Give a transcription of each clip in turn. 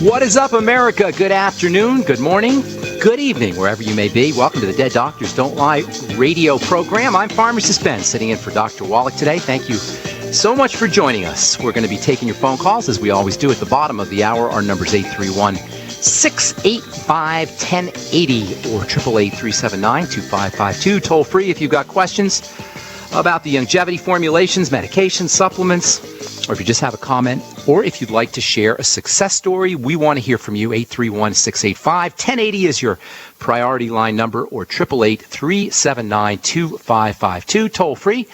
What is up, America? Good afternoon, good morning, good evening, wherever you may be. Welcome to the Dead Doctors Don't Lie radio program. I'm Pharmacist Ben, sitting in for Dr. Wallach today. Thank you so much for joining us. We're going to be taking your phone calls, as we always do at the bottom of the hour. Our number's 831-685-1080 or 888-379-2552. Toll free if you've got questions about the longevity formulations, medications, supplements, or if you just have a comment, or if you'd like to share a success story, we want to hear from you. 831-685-1080 is your priority line number, or 888-379-2552, toll free.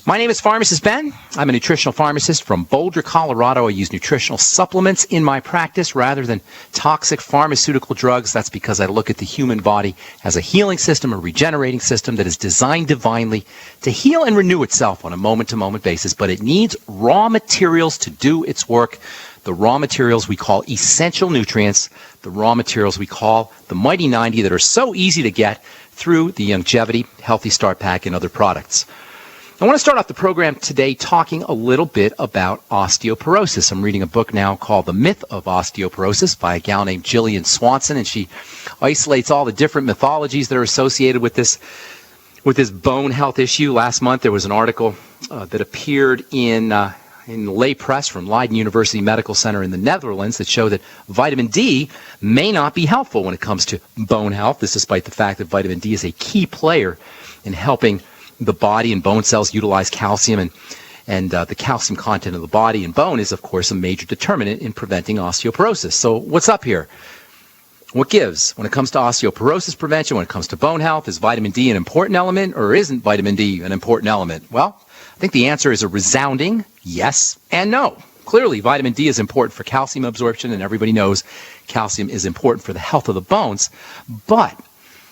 My name is Pharmacist Ben. I'm a nutritional pharmacist from Boulder, Colorado. I use nutritional supplements in my practice rather than toxic pharmaceutical drugs. That's because I look at the human body as a healing system, a regenerating system that is designed divinely to heal and renew itself on a moment-to-moment basis, but it needs raw materials to do its work. The raw materials we call essential nutrients, the raw materials we call the Mighty 90 that are so easy to get through the Longevity Healthy Start Pack and other products. I want to start off the program today talking a little bit about osteoporosis. I'm reading a book now called The Myth of Osteoporosis by a gal named Gillian Swanson, and she isolates all the different mythologies that are associated with this bone health issue. Last month there was an article that appeared in the lay press from Leiden University Medical Center in the Netherlands that showed that vitamin D may not be helpful when it comes to bone health. This despite the fact that vitamin D is a key player in helping the body and bone cells utilize calcium, and the calcium content of the body and bone is, of course, a major determinant in preventing osteoporosis. So what's up here? What gives? When it comes to osteoporosis prevention, when it comes to bone health, is vitamin D an important element, or isn't vitamin D an important element? Well, I think the answer is a resounding yes and no. Clearly, vitamin D is important for calcium absorption, and everybody knows calcium is important for the health of the bones, but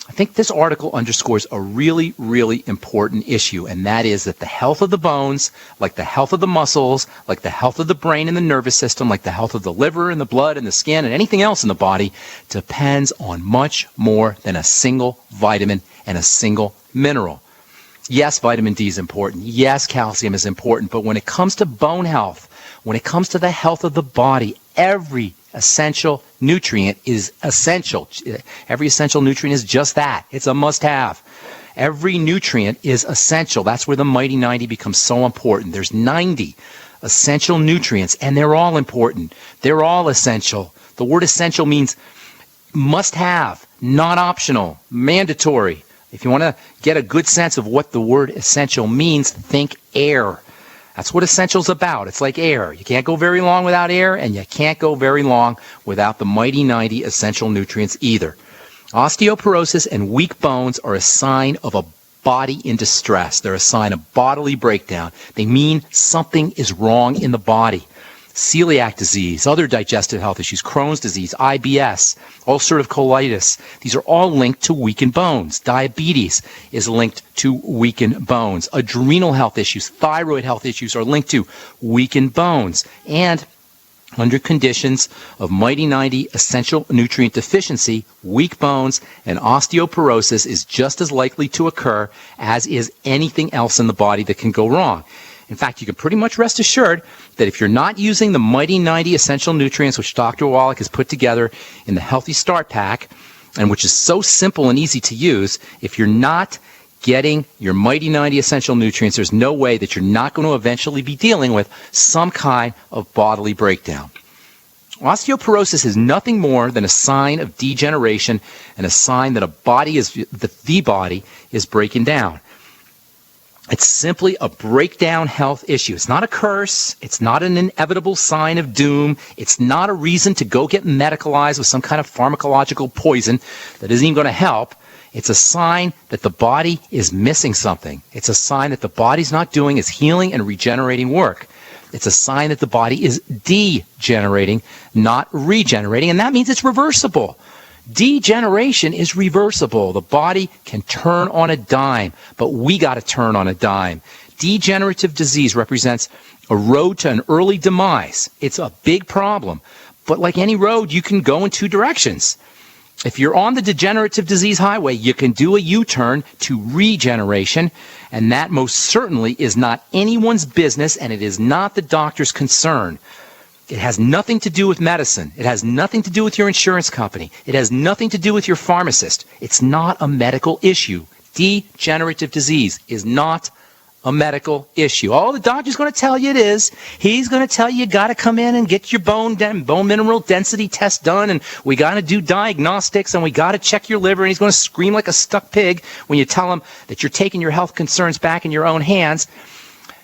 I think this article underscores a really, really important issue, and that is that the health of the bones, like the health of the muscles, like the health of the brain and the nervous system, like the health of the liver and the blood and the skin and anything else in the body, depends on much more than a single vitamin and a single mineral. Yes, vitamin D is important. Yes, calcium is important. But when it comes to bone health, when it comes to the health of the body, every essential nutrient is essential. Every essential nutrient is just that. It's a must-have. Every nutrient is essential. That's where the Mighty 90 becomes so important. There's 90 essential nutrients, and they're all important. They're all essential. The word essential means must-have, not optional, mandatory. If you want to get a good sense of what the word essential means, think air. That's what essential's about. It's like air. You can't go very long without air, and you can't go very long without the Mighty 90 essential nutrients either. Osteoporosis and weak bones are a sign of a body in distress. They're a sign of bodily breakdown. They mean something is wrong in the body. Celiac disease, other digestive health issues, Crohn's disease, IBS, ulcerative colitis. These are all linked to weakened bones. Diabetes is linked to weakened bones. Adrenal health issues, thyroid health issues are linked to weakened bones. And under conditions of Mighty 90 essential nutrient deficiency, weak bones and osteoporosis is just as likely to occur as is anything else in the body that can go wrong. In fact, you can pretty much rest assured that if you're not using the Mighty 90 essential nutrients, which Dr. Wallach has put together in the Healthy Start Pack, and which is so simple and easy to use, if you're not getting your Mighty 90 essential nutrients, there's no way that you're not going to eventually be dealing with some kind of bodily breakdown. Osteoporosis is nothing more than a sign of degeneration and a sign that the body is breaking down. It's simply a breakdown health issue. It's not a curse. It's not an inevitable sign of doom. It's not a reason to go get medicalized with some kind of pharmacological poison that isn't even going to help. It's a sign that the body is missing something. It's a sign that the body's not doing its healing and regenerating work. It's a sign that the body is degenerating, not regenerating, and that means it's reversible. Degeneration is reversible. The body can turn on a dime, but we got to turn on a dime. Degenerative disease represents a road to an early demise. It's a big problem, but like any road, you can go in two directions. If you're on the degenerative disease highway, you can do a U-turn to regeneration, and that most certainly is not anyone's business, and it is not the doctor's concern. It has nothing to do with medicine. It has nothing to do with your insurance company. It has nothing to do with your pharmacist. It's not a medical issue. Degenerative disease is not a medical issue. All the doctor's going to tell you it is. He's going to tell you got to come in and get your bone mineral density test done, and we got to do diagnostics, and we got to check your liver, and he's going to scream like a stuck pig when you tell him that you're taking your health concerns back in your own hands.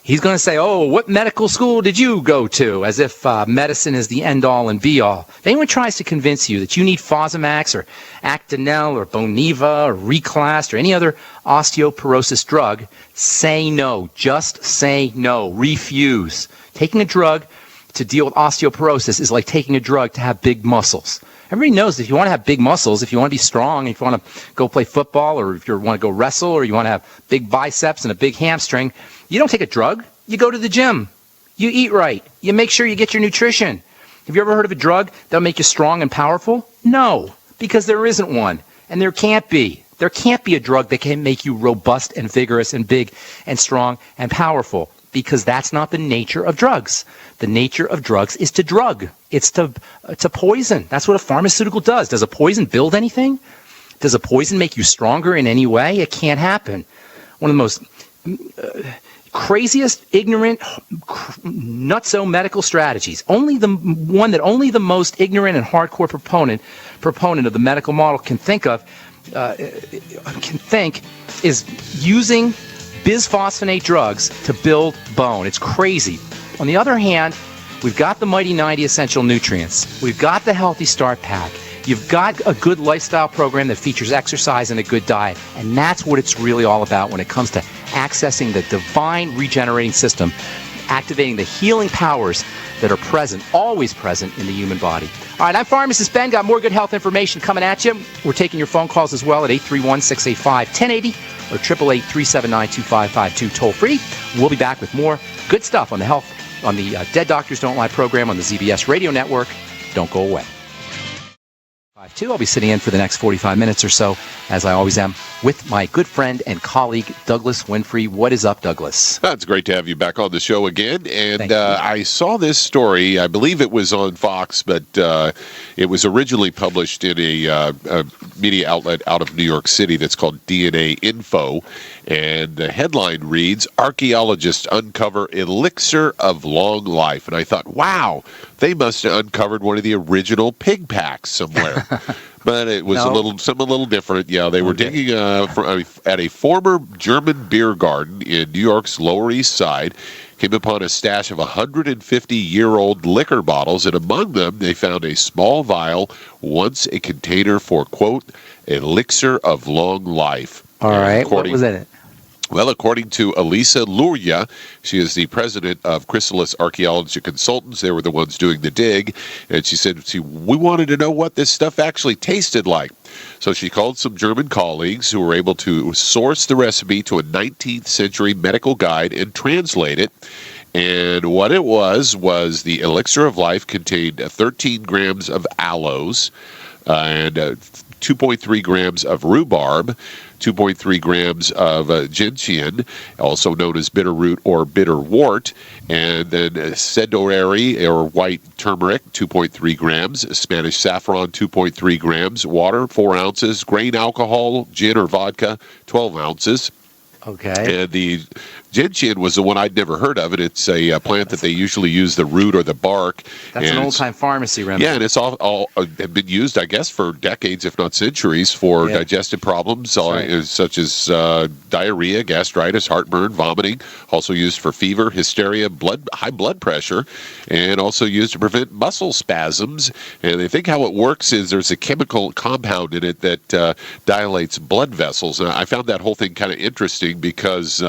He's going to say, oh, what medical school did you go to? As if medicine is the end-all and be-all. If anyone tries to convince you that you need Fosamax or Actonel or Boniva or Reclast or any other osteoporosis drug, say no. Just say no. Refuse. Taking a drug to deal with osteoporosis is like taking a drug to have big muscles. Everybody knows that if you want to have big muscles, if you want to be strong, if you want to go play football, or if you want to go wrestle, or you want to have big biceps and a big hamstring, you don't take a drug. You go to the gym. You eat right. You make sure you get your nutrition. Have you ever heard of a drug that'll make you strong and powerful? No, because there isn't one, and there can't be. There can't be a drug that can make you robust and vigorous and big and strong and powerful, because that's not the nature of drugs. The nature of drugs is to drug. It's to poison. That's what a pharmaceutical does. Does a poison build anything? Does a poison make you stronger in any way? It can't happen. One of the most craziest, ignorant, nutso medical strategies. Only the most ignorant and hardcore proponent of the medical model can think is using bisphosphonate drugs to build bone. It's crazy. On the other hand, we've got the Mighty 90 essential nutrients. We've got the Healthy Start Pack. You've got a good lifestyle program that features exercise and a good diet. And that's what it's really all about when it comes to accessing the divine regenerating system, activating the healing powers that are present, always present in the human body. All right, I'm Pharmacist Ben. Got more good health information coming at you. We're taking your phone calls as well at 831-685-1080 or 888-379-2552 toll free. We'll be back with more good stuff on the health, on the Dead Doctors Don't Lie program on the ZBS Radio Network. Don't go away. I'll be sitting in for the next 45 minutes or so, as I always am, with my good friend and colleague, Douglas Winfrey. What is up, Douglas? It's great to have you back on the show again. And I saw this story. I believe it was on Fox, but it was originally published in a media outlet out of New York City that's called DNA Info. And the headline reads, Archaeologists uncover Elixir of Long Life. And I thought, wow, they must have uncovered one of the original pig packs somewhere. But it was something a little different. Yeah, they were digging at a former German beer garden in New York's Lower East Side, came upon a stash of 150-year-old liquor bottles, and among them they found a small vial, once a container for, quote, Elixir of Long Life. All right, what was in it? Well, according to Elisa Luria, she is the president of Chrysalis Archaeology Consultants. They were the ones doing the dig. And she said, we wanted to know what this stuff actually tasted like. So she called some German colleagues who were able to source the recipe to a 19th century medical guide and translate it. And what it was the Elixir of Life contained 13 grams of aloes and 2.3 grams of rhubarb, 2.3 grams of gentian, also known as bitter root or bitter wort, and then cedorari or white turmeric, 2.3 grams, Spanish saffron, 2.3 grams, water, 4 ounces, grain alcohol, gin or vodka, 12 ounces. Okay. And the gentian was the one I'd never heard of, and it's a plant that they usually use the root or the bark. That's an old-time pharmacy remedy. Yeah, and it's all been used, I guess, for decades, if not centuries, for digestive problems, such as diarrhea, gastritis, heartburn, vomiting. Also used for fever, hysteria, high blood pressure, and also used to prevent muscle spasms. And they think how it works is there's a chemical compound in it that dilates blood vessels. And I found that whole thing kind of interesting because,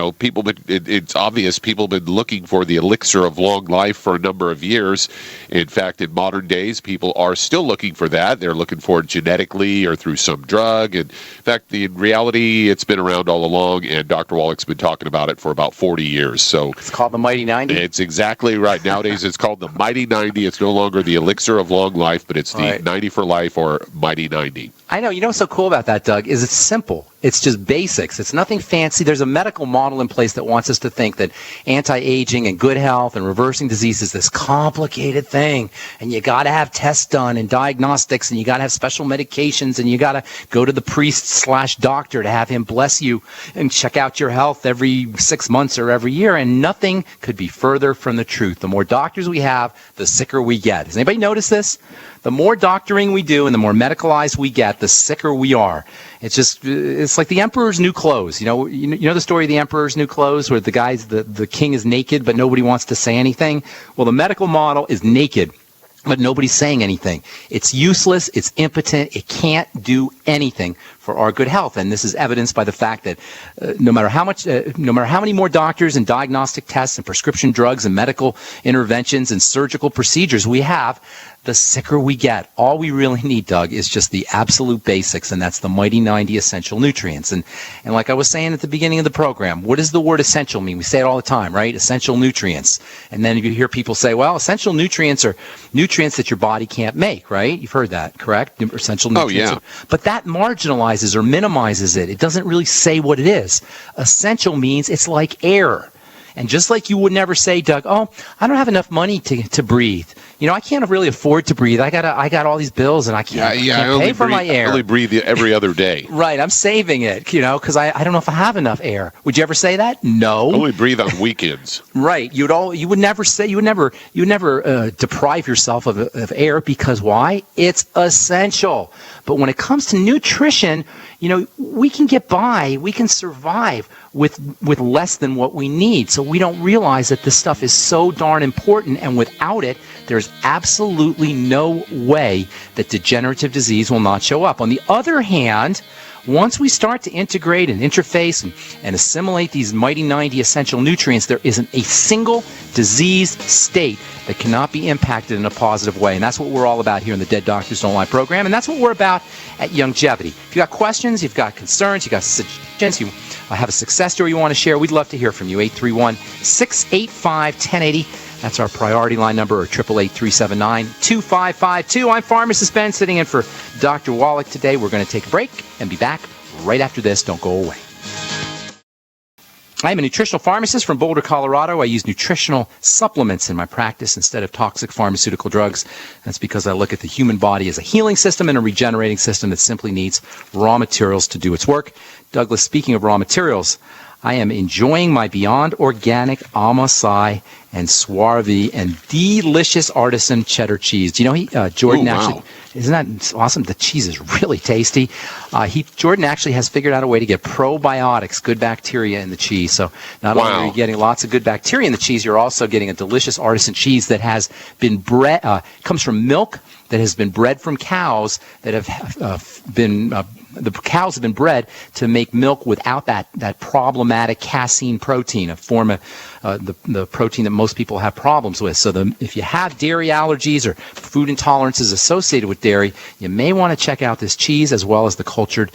it's obvious people have been looking for the elixir of long life for a number of years. In fact, in modern days, people are still looking for that. They're looking for it genetically or through some drug. And in fact, in reality, it's been around all along, and Dr. Wallach's been talking about it for about 40 years. So it's called the Mighty 90? It's exactly right. Nowadays, it's called the Mighty 90. It's no longer the Elixir of Long Life, but it's the 90 for Life or Mighty 90. I know. You know what's so cool about that, Doug, is it's simple. It's just basics. It's nothing fancy. There's a medical model in place that wants us to think that anti-aging and good health and reversing disease is this complicated thing. And you got to have tests done and diagnostics, and you got to have special medications, and you got to go to the priest/doctor to have him bless you and check out your health every 6 months or every year. And nothing could be further from the truth. The more doctors we have, the sicker we get. Has anybody noticed this? The more doctoring we do and the more medicalized we get, the sicker we are. It's like the emperor's new clothes. You know the story of the emperor's new clothes, where the king is naked, but nobody wants to say anything? Well, the medical model is naked, but nobody's saying anything. It's useless. It's impotent. It can't do anything for our good health. And this is evidenced by the fact that no matter how many more doctors and diagnostic tests and prescription drugs and medical interventions and surgical procedures we have, the sicker we get. All we really need, Doug, is just the absolute basics, and that's the mighty 90 essential nutrients. And like I was saying at the beginning of the program, what does the word essential mean? We say it all the time, right? Essential nutrients. And then you hear people say, well, essential nutrients are nutrients that your body can't make, right? You've heard that, correct? Essential nutrients. Oh, yeah. But that marginalizes or minimizes it. It doesn't really say what it is. Essential means it's like air. And just like you would never say, Doug, oh, I don't have enough money to breathe. I can't really afford to breathe. I got all these bills, and I can't pay for my air. I only breathe every other day. Right, I'm saving it, because I don't know if I have enough air. Would you ever say that? No. I only breathe on weekends. Right. You would never deprive yourself of air, because why? It's essential. But when it comes to nutrition, we can get by, we can survive with less than what we need. So we don't realize that this stuff is so darn important, and without it, there's absolutely no way that degenerative disease will not show up. On the other hand, once we start to integrate and interface and assimilate these mighty 90 essential nutrients, there isn't a single disease state that cannot be impacted in a positive way. And that's what we're all about here in the Dead Doctors Don't Lie program. And that's what we're about at Longevity. If you've got questions, you've got concerns, you've got suggestions, you have a success story you want to share, we'd love to hear from you. 831-685-1080. That's our priority line number, or 888-379-2552. I'm Pharmacist Ben, sitting in for Dr. Wallach today. We're going to take a break and be back right after this. Don't go away. I'm a nutritional pharmacist from Boulder, Colorado. I use nutritional supplements in my practice instead of toxic pharmaceutical drugs. That's because I look at the human body as a healing system and a regenerating system that simply needs raw materials to do its work. Douglas, speaking of raw materials, I am enjoying my Beyond Organic Amasai and Swarthy and delicious artisan cheddar cheese. Do you know Jordan actually, isn't that awesome? The cheese is really tasty. Jordan actually has figured out a way to get probiotics, good bacteria in the cheese. So not only are you getting lots of good bacteria in the cheese, you're also getting a delicious artisan cheese that has been bred, comes from milk that has been bred from cows that have the cows have been bred to make milk without that problematic casein protein, a form of the protein that most people have problems with. So if you have dairy allergies or food intolerances associated with dairy, you may want to check out this cheese, as well as the cultured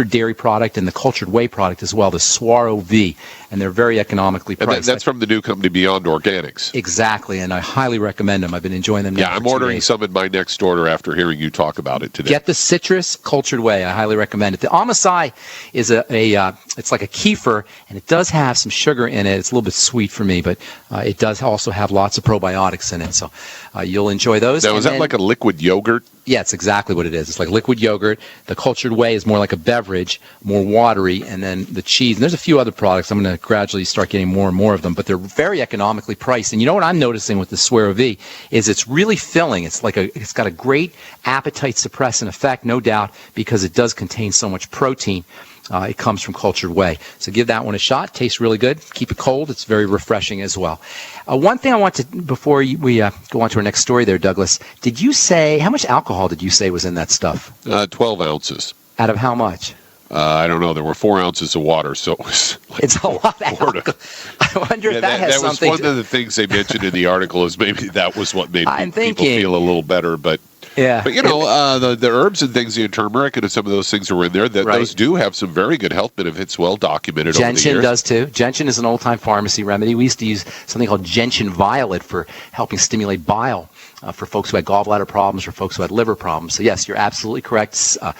dairy product and the cultured whey product as well, the Swaro V. And they're very economically priced. And that's from the new company Beyond Organics. Exactly, and I highly recommend them. I've been enjoying them now. Yeah, I'm ordering some in my next order after hearing you talk about it today. Get the citrus cultured whey. I highly recommend it. The Amasai is it's like a kefir, and it does have some sugar in it. It's a little bit sweet for me, but it does also have lots of probiotics in it. So you'll enjoy those. Now, is that like a liquid yogurt? Yeah, it's exactly what it is. It's like liquid yogurt. The cultured whey is more like a beverage, more watery, and then the cheese. And there's a few other products. I'm going to gradually start getting more and more of them, but they're very economically priced. And you know what I'm noticing with the Swaro V is it's really filling. It's got a great appetite suppressant effect, no doubt, because it does contain so much protein. It comes from cultured whey. So give that one a shot. Tastes really good. Keep it cold. It's very refreshing as well. One thing I want to, before we go on to our next story there, Douglas, did you say, how much alcohol did you say was in that stuff? 12 ounces. Out of how much? I don't know. There were 4 ounces of water, so it was like it's a lot of alcohol. I wonder if that has something. That was one of the things they mentioned in the article, is maybe that was what made people feel a little better. But yeah, but the herbs and things, the turmeric and some of those things that were in there, those do have some very good health benefits, well documented over the years. Gentian does too. Gentian is an old-time pharmacy remedy. We used to use something called gentian violet for helping stimulate bile. for folks who had gallbladder problems, for folks who had liver problems. So yes, you're absolutely correct. Did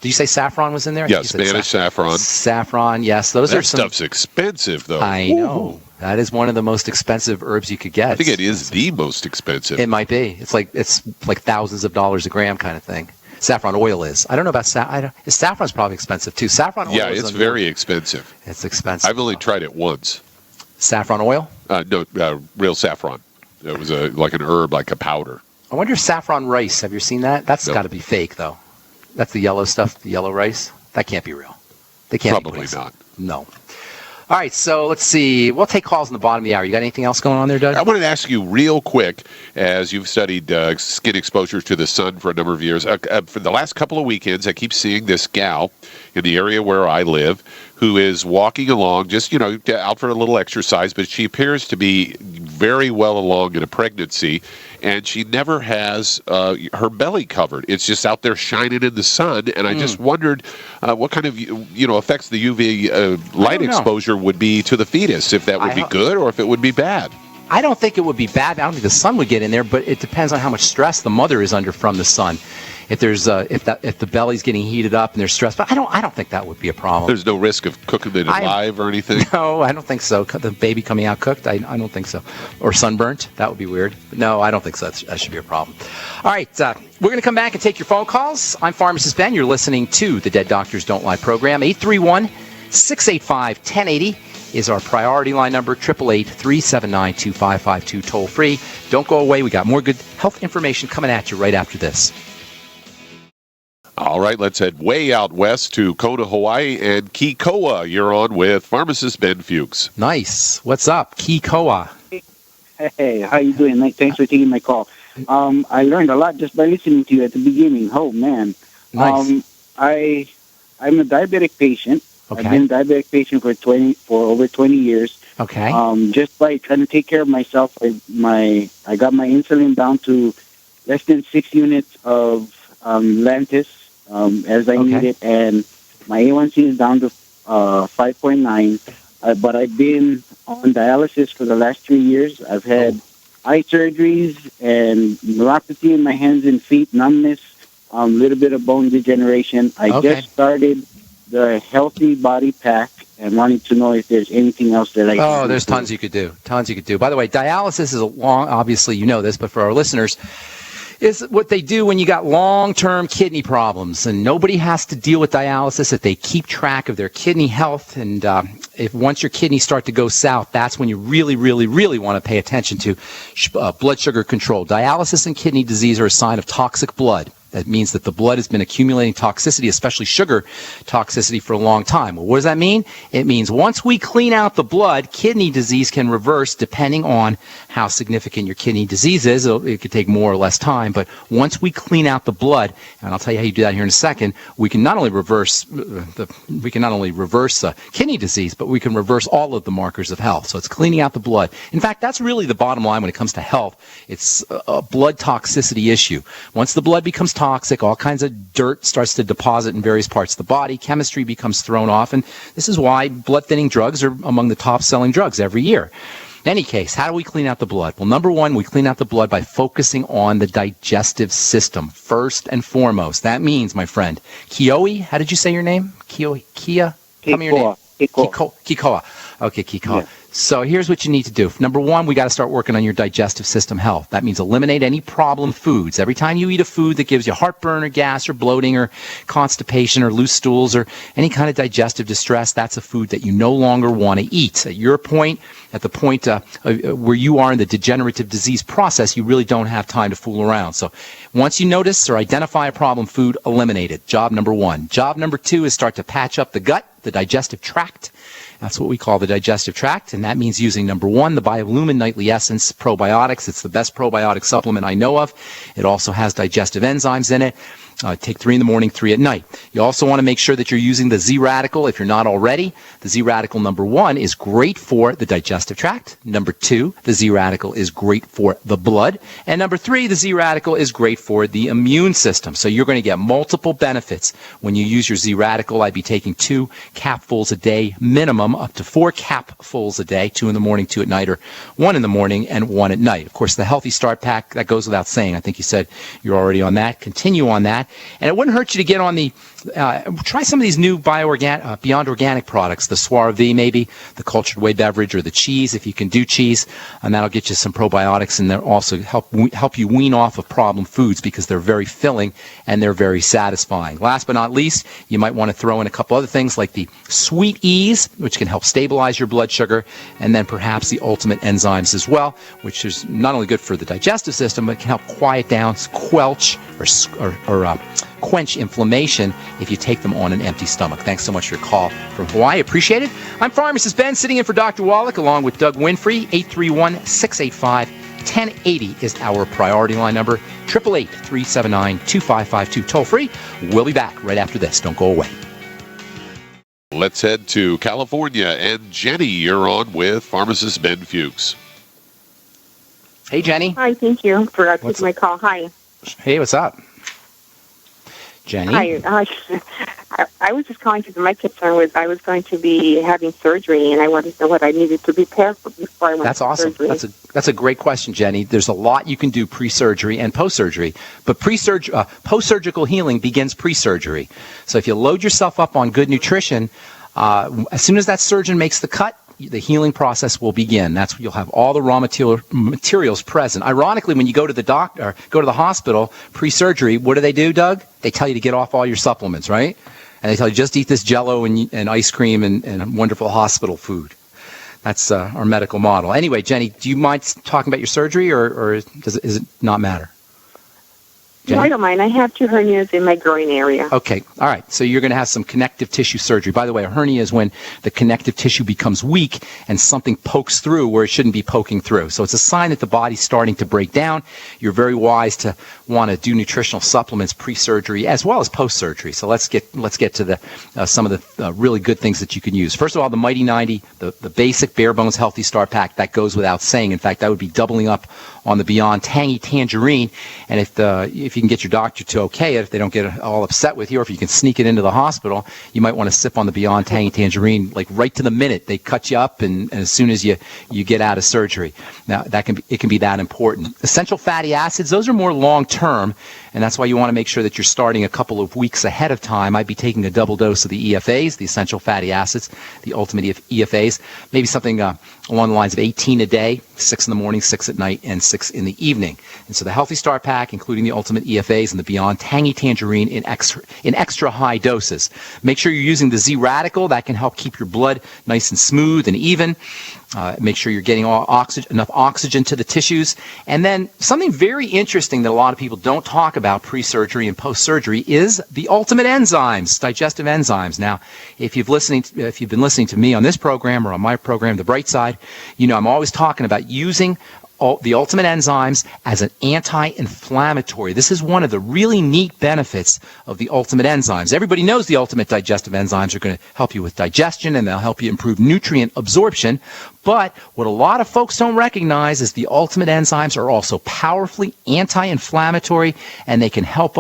you say saffron was in there? Yeah, Spanish saffron. Saffron, yes. That stuff's expensive, though. I know. That is one of the most expensive herbs you could get. I think it is the most expensive. It might be. It's like thousands of dollars a gram kind of thing. Saffron oil is. I don't know about saffron's probably expensive too. Saffron oil. Yeah, it's very expensive. It's expensive. I've only tried it once. Saffron oil? No, real saffron. It was like an herb, like a powder. I wonder if saffron rice. Have you seen that? That's got to be fake, though. That's the yellow stuff, the yellow rice. That can't be real. They can't. Probably not. No. All right, so let's see. We'll take calls in the bottom of the hour. You got anything else going on there, Doug? I wanted to ask you real quick, as you've studied skin exposure to the sun for a number of years. For the last couple of weekends, I keep seeing this gal in the area where I live who is walking along, just, out for a little exercise, but she appears to be very well along in a pregnancy, and she never has her belly covered. It's just out there shining in the sun, and I just wondered what kind of, effects the UV light exposure would be to the fetus, if that would be good or if it would be bad. I don't think it would be bad. I don't think the sun would get in there, but it depends on how much stress the mother is under from the sun. If there's if the belly's getting heated up and there's stress, but I don't think that would be a problem. There's no risk of cooking it alive or anything. No, I don't think so. The baby coming out cooked, I don't think so. Or sunburnt, that would be weird. But no, I don't think so. That should be a problem. All right, we're going to come back and take your phone calls. I'm Pharmacist Ben. You're listening to the Dead Doctors Don't Lie program. 831-685-1080 is our priority line number. 888-379-2552 toll free. Don't go away. We got more good health information coming at you right after this. All right, let's head way out west to Kona, Hawaii, and Kikoa. You're on with Pharmacist Ben Fuchs. Nice. What's up, Kikoa? Hey, how you doing? Thanks for taking my call. I learned a lot just by listening to you at the beginning. Oh, man. Nice. I'm a diabetic patient. Okay. I've been a diabetic patient for over 20 years. Okay. Just by trying to take care of myself, I got my insulin down to less than 6 units of Lantus as I need it, and my A1C is down to 5.9. But I've been on dialysis for the last 3 years. I've had eye surgeries and neuropathy in my hands and feet, numbness, a little bit of bone degeneration. I just started the Healthy Body Pack and wanted to know if there's anything else that I can do. Oh, there's tons you could do. By the way, dialysis is obviously you know this, but for our listeners, is what they do when you got long-term kidney problems, and nobody has to deal with dialysis if they keep track of their kidney health. And if once your kidneys start to go south, that's when you really, really, really want to pay attention to blood sugar control. Dialysis and kidney disease are a sign of toxic blood. That means that the blood has been accumulating toxicity, especially sugar toxicity, for a long time. Well, what does that mean? It means once we clean out the blood, kidney disease can reverse depending on how significant your kidney disease is. It could take more or less time, but once we clean out the blood, and I'll tell you how you do that here in a second, we can not only reverse kidney disease, but we can reverse all of the markers of health. So it's cleaning out the blood. In fact, that's really the bottom line when it comes to health. It's a blood toxicity issue. Once the blood becomes toxic, all kinds of dirt starts to deposit in various parts of the body. Chemistry becomes thrown off, and this is why blood-thinning drugs are among the top-selling drugs every year. In any case, how do we clean out the blood? Well, number one, we clean out the blood by focusing on the digestive system first and foremost. That means, my friend, Kioi, how did you say your name? Kia? Tell me your name. Kikoa. Okay, Kikoa. Yeah. So here's what you need to do. Number one, we got to start working on your digestive system health. That means eliminate any problem foods. Every time you eat a food that gives you heartburn or gas or bloating or constipation or loose stools or any kind of digestive distress, that's a food that you no longer want to eat. At your point, at the point where you are in the degenerative disease process, you really don't have time to fool around. So once you notice or identify a problem food, eliminate it. Job number one. Job number two is start to patch up the gut, the digestive tract. That's what we call the digestive tract, and that means using, number one, the Biolumin Nightly Essence probiotics. It's the best probiotic supplement I know of. It also has digestive enzymes in it. Take 3 in the morning, 3 at night. You also want to make sure that you're using the Z radical if you're not already. The Z radical number 1 is great for the digestive tract. Number 2, the Z radical is great for the blood. And number 3, the Z radical is great for the immune system. So you're going to get multiple benefits when you use your Z radical. I'd be taking 2 capfuls a day minimum, up to 4 capfuls a day, 2 in the morning, 2 at night, or 1 in the morning and 1 at night. Of course, the Healthy Start Pack, that goes without saying. I think you said you're already on that. Continue on that. And it wouldn't hurt you to get on the, try some of these new Beyond Organic products, the Soiree maybe, the cultured whey beverage, or the cheese, if you can do cheese, and that'll get you some probiotics, and they'll also help you wean off of problem foods because they're very filling and they're very satisfying. Last but not least, you might want to throw in a couple other things like the Sweet Ease, which can help stabilize your blood sugar, and then perhaps the Ultimate Enzymes as well, which is not only good for the digestive system, but can help quiet down, quench inflammation if you take them on an empty stomach. Thanks so much for your call from Hawaii. Appreciate it. I'm Pharmacist Ben, sitting in for Dr. Wallach, along with Doug Winfrey. 831-685-1080 is our priority line number. 888-379-2552. Toll free. We'll be back right after this. Don't go away. Let's head to California. And Jenny, you're on with Pharmacist Ben Fuchs. Hey, Jenny. Hi, thank you for taking my call. Hi. Hey, what's up? Jenny? Hi. I was just calling because my concern was I was going to be having surgery, and I wanted to know what I needed to prepare for before I went That's to awesome. surgery. That's a great question, Jenny. There's a lot you can do pre-surgery and post-surgery, but post-surgical healing begins pre-surgery. So if you load yourself up on good nutrition, as soon as that surgeon makes the cut, the healing process will begin. That's when you'll have all the raw materials present. Ironically, when you go to the doctor, go to the hospital pre-surgery, what do, Doug? They tell you to get off all your supplements, right? And they tell you just eat this Jell-O and ice cream and wonderful hospital food. That's our medical model. Anyway, Jenny, do you mind talking about your surgery, or does it not matter? No, I don't mind. I have 2 hernias in my groin area. Okay. All right. So you're going to have some connective tissue surgery. By the way, a hernia is when the connective tissue becomes weak and something pokes through where it shouldn't be poking through. So it's a sign that the body's starting to break down. You're very wise to want to do nutritional supplements pre-surgery as well as post-surgery. So let's get to the some of the really good things that you can use. First of all, the Mighty 90, the basic bare bones Healthy Start Pack, that goes without saying. In fact, that would be doubling up on the Beyond Tangy Tangerine. And if you can get your doctor to okay it, if they don't get all upset with you, or if you can sneak it into the hospital, you might want to sip on the Beyond Tangy Tangerine like right to the minute. They cut you up, and as soon as you get out of surgery. Now it can be that important. Essential fatty acids, those are more long term, and that's why you want to make sure that you're starting a couple of weeks ahead of time. I'd be taking a double dose of the EFAs, the essential fatty acids, the ultimate EFAs, maybe something along the lines of 18 a day, 6 in the morning, 6 at night, and 6 in the evening. And so the Healthy Start Pack, including the ultimate EFAs and the Beyond Tangy Tangerine in extra high doses. Make sure you're using the Z Radical. That can help keep your blood nice and smooth and even. Make sure you're getting enough oxygen to the tissues. And then something very interesting that a lot of people don't talk about pre-surgery and post-surgery is the ultimate enzymes, digestive enzymes. Now, if you've been listening to me on this program or on my program, The Bright Side, you know I'm always talking about using the ultimate enzymes as an anti-inflammatory. This is one of the really neat benefits of the ultimate enzymes. Everybody knows the ultimate digestive enzymes are going to help you with digestion, and they'll help you improve nutrient absorption. But what a lot of folks don't recognize is the ultimate enzymes are also powerfully anti-inflammatory, and they can help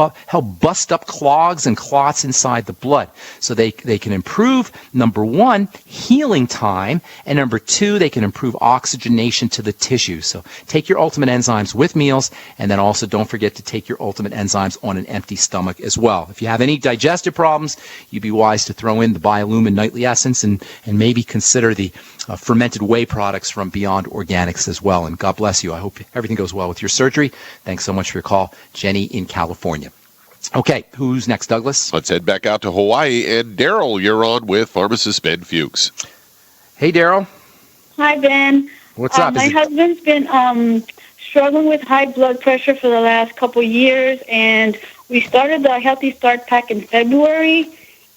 bust up clogs and clots inside the blood. So they can improve, number 1, healing time, and number 2, they can improve oxygenation to the tissue. So take your ultimate enzymes with meals, and then also don't forget to take your ultimate enzymes on an empty stomach as well. If you have any digestive problems, you'd be wise to throw in the Biolumin Nightly Essence and maybe consider the fermented whey products from Beyond Organics as well. And God bless you. I hope everything goes well with your surgery. Thanks so much for your call, Jenny in California. Okay, who's next, Douglas? Let's head back out to Hawaii. And Daryl, you're on with Pharmacist Ben Fuchs. Hey, Daryl. Hi, Ben. What's up? My husband's been struggling with high blood pressure for the last couple years, and we started the Healthy Start Pack in February,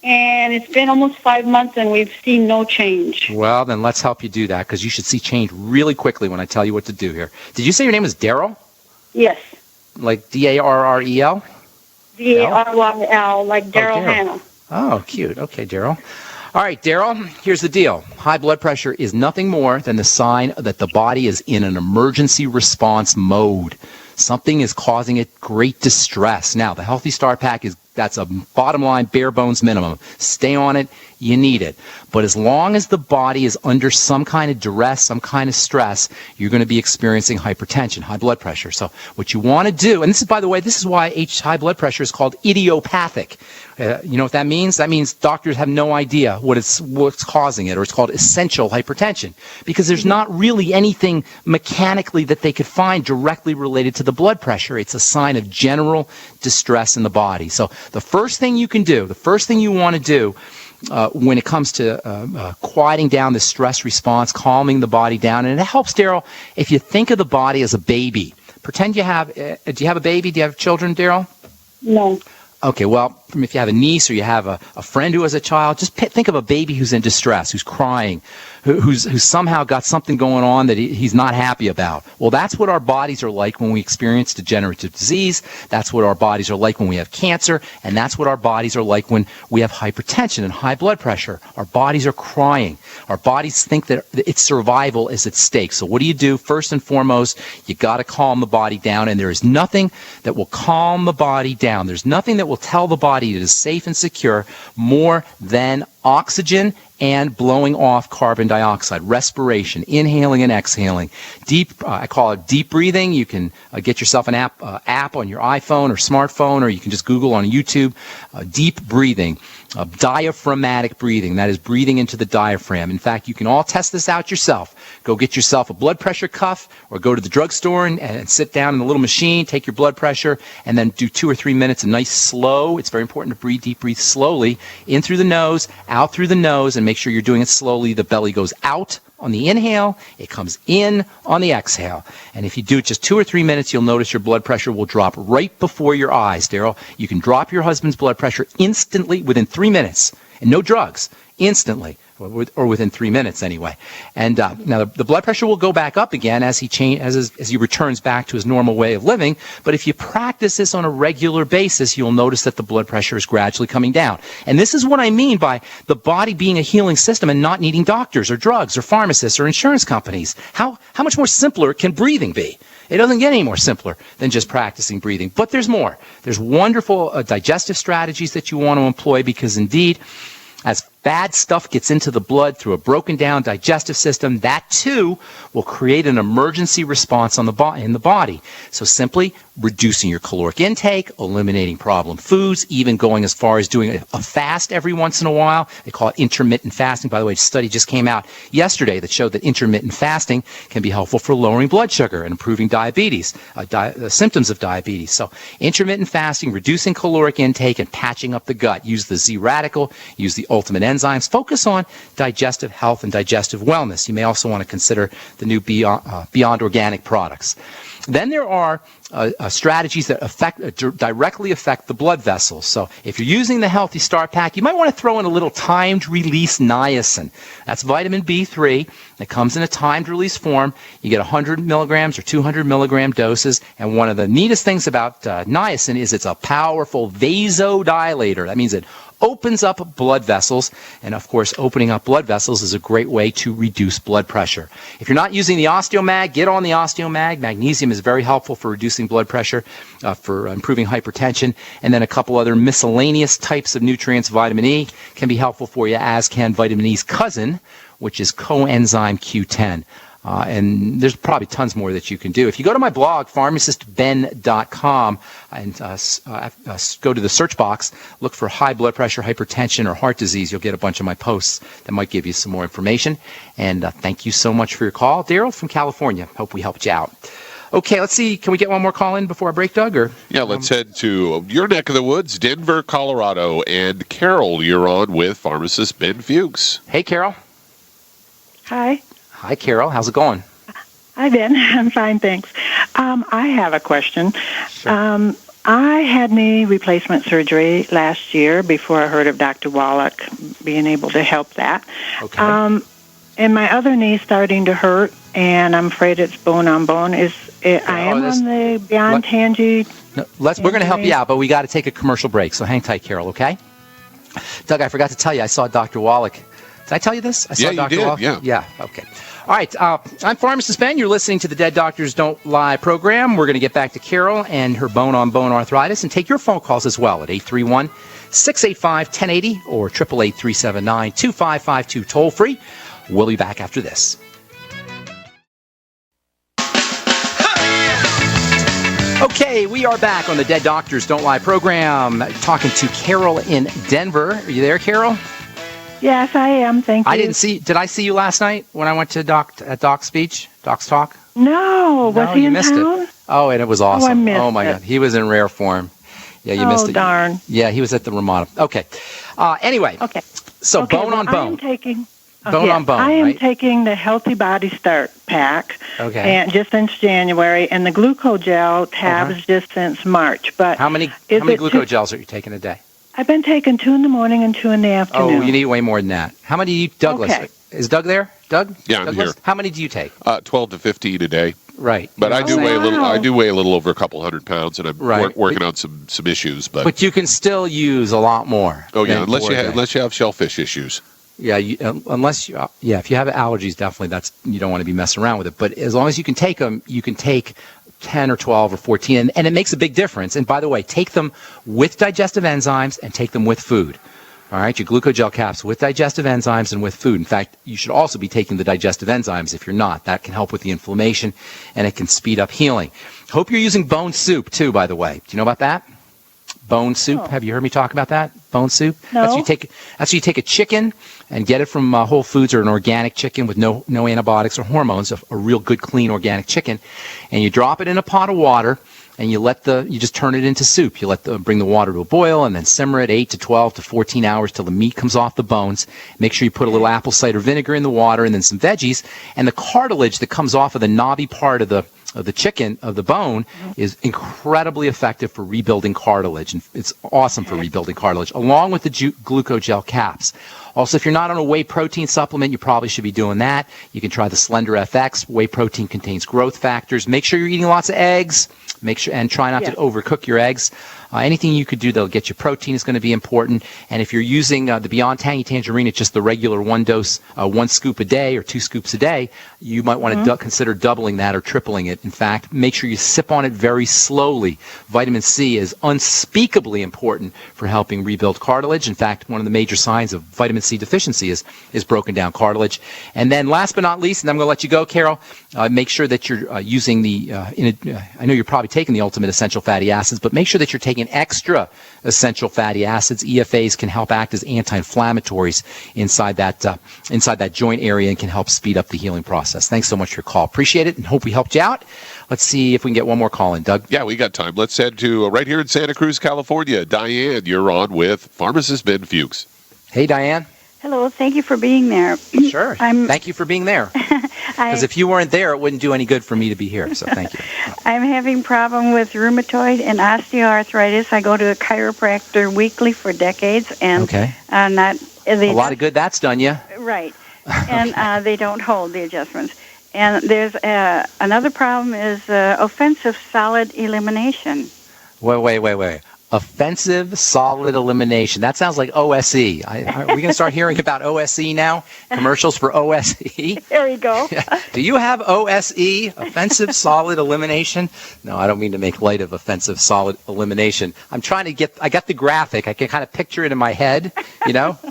and it's been almost 5 months, and we've seen no change. Well, then let's help you do that, because you should see change really quickly when I tell you what to do here. Did you say your name is Daryl? Yes. Like D-A-R-R-E-L? Daryl, like Daryl Hannah. Oh, cute. Okay, Daryl. All right, Daryl, here's the deal. High blood pressure is nothing more than the sign that the body is in an emergency response mode. Something is causing it great distress. Now, the Healthy Start Pack that's a bottom line, bare bones minimum. Stay on it. You need it. But as long as the body is under some kind of duress, some kind of stress, you're going to be experiencing hypertension, high blood pressure. So what you want to do, and this is, by the way, this is why high blood pressure is called idiopathic. You know what that means? That means doctors have no idea what's causing it, or it's called essential hypertension, because there's not really anything mechanically that they could find directly related to the blood pressure. It's a sign of general distress in the body. So the first thing you can do, the first thing you want to do when it comes to quieting down the stress response, calming the body down, and it helps, Daryl, if you think of the body as a baby. Pretend you have, do you have a baby? Do you have children, Daryl? No. Okay, well, if you have a niece or you have a friend who has a child, just think of a baby who's in distress, who's crying, who's somehow got something going on that he's not happy about. Well, that's what our bodies are like when we experience degenerative disease. That's what our bodies are like when we have cancer. And that's what our bodies are like when we have hypertension and high blood pressure. Our bodies are crying. Our bodies think that its survival is at stake. So what do you do? First and foremost, you got to calm the body down. And there is nothing that will calm the body down. There's nothing that will tell the body it is safe and secure more than oxygen and blowing off carbon dioxide, respiration, inhaling and exhaling. I call it deep breathing. You can get yourself an app on your iPhone or smartphone, or you can just Google on YouTube. Deep breathing, diaphragmatic breathing. That is breathing into the diaphragm. In fact, you can all test this out yourself. Go get yourself a blood pressure cuff, or go to the drugstore and sit down in a little machine, take your blood pressure, and then do 2 or 3 minutes, a nice slow. It's very important to breathe slowly, in through the nose, out through the nose, and make sure you're doing it slowly. The belly goes out on the inhale, it comes in on the exhale. And if you do it just 2 or 3 minutes, you'll notice your blood pressure will drop right before your eyes, Daryl. You can drop your husband's blood pressure instantly within 3 minutes, and no drugs, instantly. Or within 3 minutes anyway. And now the blood pressure will go back up again as he returns back to his normal way of living. But if you practice this on a regular basis, you'll notice that the blood pressure is gradually coming down. And this is what I mean by the body being a healing system and not needing doctors or drugs or pharmacists or insurance companies. How much more simpler can breathing be? It doesn't get any more simpler than just practicing breathing. But there's more. There's wonderful digestive strategies that you want to employ, because indeed, as bad stuff gets into the blood through a broken down digestive system, that too will create an emergency response in the body. So simply reducing your caloric intake, eliminating problem foods, even going as far as doing a fast every once in a while. They call it intermittent fasting. By the way, a study just came out yesterday that showed that intermittent fasting can be helpful for lowering blood sugar and improving diabetes, the symptoms of diabetes. So intermittent fasting, reducing caloric intake, and patching up the gut. Use the Z radical, use the ultimate enzymes. Focus on digestive health and digestive wellness. You may also want to consider the new Beyond Organic products. Then there are strategies that directly affect the blood vessels. So if you're using the Healthy Start Pack, you might want to throw in a little timed release niacin. That's vitamin B3. It comes in a timed release form. You get 100 milligrams or 200 milligram doses. And one of the neatest things about niacin is it's a powerful vasodilator. That means it opens up blood vessels, and of course opening up blood vessels is a great way to reduce blood pressure. If you're not using the Osteomag, get on the Osteomag. Magnesium is very helpful for reducing blood pressure, for improving hypertension, and then a couple other miscellaneous types of nutrients. Vitamin E can be helpful for you, as can vitamin E's cousin, which is coenzyme Q10. And there's probably tons more that you can do. If you go to my blog, pharmacistben.com, and go to the search box, look for high blood pressure, hypertension, or heart disease, you'll get a bunch of my posts that might give you some more information. And thank you so much for your call. Daryl from California. Hope we helped you out. Okay, let's see. Can we get one more call in before I break, Doug? Or yeah, let's head to your neck of the woods, Denver, Colorado. And Carol, you're on with Pharmacist Ben Fuchs. Hey, Carol. Hi. Hi, Carol. How's it going? Hi, Ben. I'm fine, thanks. I have a question. Sure. I had knee replacement surgery last year before I heard of Dr. Wallach being able to help that. Okay. and my other knee's starting to hurt, and I'm afraid it's bone on bone. I am on the Beyond Tangy. No, we're going to help you out, but we got to take a commercial break. So hang tight, Carol. Okay. Doug, I forgot to tell you, I saw Dr. Wallach. Did I tell you this? I saw Dr. Wallach. Yeah. Okay. All right. I'm Pharmacist Ben. You're listening to the Dead Doctors Don't Lie program. We're going to get back to Carol and her bone-on-bone arthritis and take your phone calls as well at 831-685-1080 or 888-379-2552 toll-free. We'll be back after this. Okay, we are back on the Dead Doctors Don't Lie program, talking to Carol in Denver. Are you there, Carol? Yes, I am. Thank you. Did I see you last night when I went to Doc's speech, Doc's talk? No, was he in town? It. Oh, and it was awesome. I missed my God, he was in rare form. Yeah, you missed it. Oh, darn. Yeah, he was at the Ramada. Okay. Anyway. Okay. So bone on bone. I'm taking bone on bone. I am right? taking the Healthy Body Start pack. Okay. And just since January, and the glucogel tabs just since March. But how many glucogels are you taking a day? I've been taking 2 in the morning and 2 in the afternoon. Oh, you need way more than that. How many do you, Douglas? Okay. Is Doug there? Doug? Yeah, Douglas? I'm here. How many do you take? 12 to 15 a day. Right. But I do weigh a little. I do weigh a little over a couple hundred pounds, and I'm working on some issues. But you can still use a lot more. Oh yeah, unless you have shellfish issues. Yeah, if you have allergies, definitely you don't want to be messing around with it. But as long as you can take them, you can take 10 or 12 or 14, and it makes a big difference. And by the way, take them with digestive enzymes and take them with food. All right, your glucogel caps with digestive enzymes and with food. In fact, you should also be taking the digestive enzymes if you're not. That can help with the inflammation, and it can speed up healing. Hope you're using bone soup, too, by the way. Do you know about that? Bone soup. Oh. Have you heard me talk about that? Bone soup? No. That's you take a chicken and get it from Whole Foods or an organic chicken with no antibiotics or hormones, a real good, clean, organic chicken, and you drop it in a pot of water, and you just turn it into soup. You bring the water to a boil and then simmer it 8 to 12 to 14 hours till the meat comes off the bones. Make sure you put a little apple cider vinegar in the water and then some veggies, and the cartilage that comes off of the knobby part of the chicken, of the bone, is incredibly effective for rebuilding cartilage, and it's awesome for rebuilding cartilage, along with the glucogel caps. Also, if you're not on a whey protein supplement, you probably should be doing that. You can try the Slender FX. Whey protein contains growth factors. Make sure you're eating lots of eggs. And try not to overcook your eggs. Anything you could do that'll get you protein is going to be important. And if you're using the Beyond Tangy Tangerine, it's just the regular 1 dose, 1 scoop a day or 2 scoops a day, you might want to consider doubling that or tripling it. In fact, make sure you sip on it very slowly. Vitamin C is unspeakably important for helping rebuild cartilage. In fact, one of the major signs of vitamin C deficiency is broken down cartilage. And then last but not least, and I'm going to let you go, Carol, make sure that you're using I know you're probably taking the Ultimate Essential Fatty Acids, but make sure that you're taking extra essential fatty acids. EFAs can help act as anti-inflammatories inside that joint area and can help speed up the healing process. Thanks so much for your call. Appreciate it and hope we helped you out. Let's see if we can get one more call in. Doug? Yeah, we got time. Let's head to right here in Santa Cruz, California. Diane, you're on with Pharmacist Ben Fuchs. Hey, Diane. Hello. Thank you for being there. Sure. Thank you for being there. Because if you weren't there, it wouldn't do any good for me to be here. So thank you. I'm having problem with rheumatoid and osteoarthritis. I go to a chiropractor weekly for decades, and a lot of good that's done you. Right. And they don't hold the adjustments. And there's another problem is offensive solid elimination. Wait. Offensive solid elimination. That sounds like OSE. Are we going to start hearing about OSE now? Commercials for OSE? There you go. Do you have OSE, offensive solid elimination? No, I don't mean to make light of offensive solid elimination. I'm trying to I got the graphic. I can kind of picture it in my head,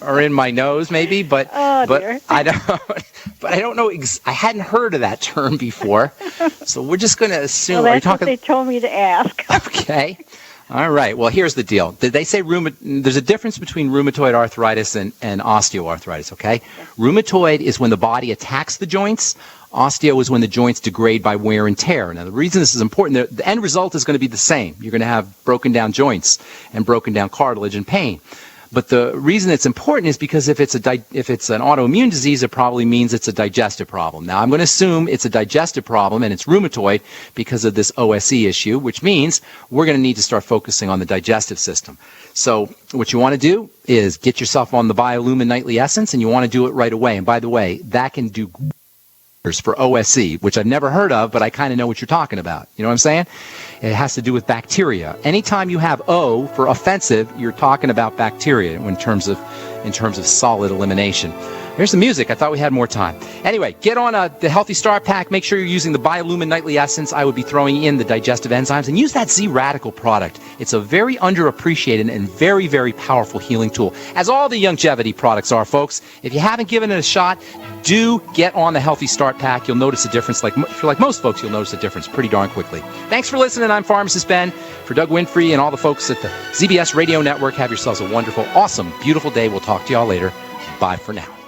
or in my nose maybe, but I don't know. I hadn't heard of that term before. So we're just going to assume. Well, that's what they told me to ask. Okay. All right. Well, here's the deal. Did they say there's a difference between rheumatoid arthritis and osteoarthritis, okay? Rheumatoid is when the body attacks the joints. Osteo is when the joints degrade by wear and tear. Now, the reason this is important, the end result is going to be the same. You're going to have broken down joints and broken down cartilage and pain. But the reason it's important is because if it's an autoimmune disease, it probably means it's a digestive problem. Now, I'm going to assume it's a digestive problem and it's rheumatoid because of this OSE issue, which means we're going to need to start focusing on the digestive system. So what you want to do is get yourself on the Biolumin Nightly Essence, and you want to do it right away. And by the way, that can do for OSE, which I've never heard of, but I kind of know what you're talking about. You know what I'm saying? It has to do with bacteria. Anytime you have O for offensive, you're talking about bacteria in terms of solid elimination. Here's the music. I thought we had more time. Anyway, get on the Healthy Start Pack. Make sure you're using the Biolumin Nightly Essence. I would be throwing in the digestive enzymes, and use that Z Radical product. It's a very underappreciated and very, very powerful healing tool, as all the longevity products are, folks. If you haven't given it a shot, do get on the Healthy Start Pack. You'll notice a difference. If you're like most folks, you'll notice a difference pretty darn quickly. Thanks for listening. I'm Pharmacist Ben. For Doug Winfrey and all the folks at the ZBS Radio Network, have yourselves a wonderful, awesome, beautiful day. We'll talk to y'all later. Bye for now.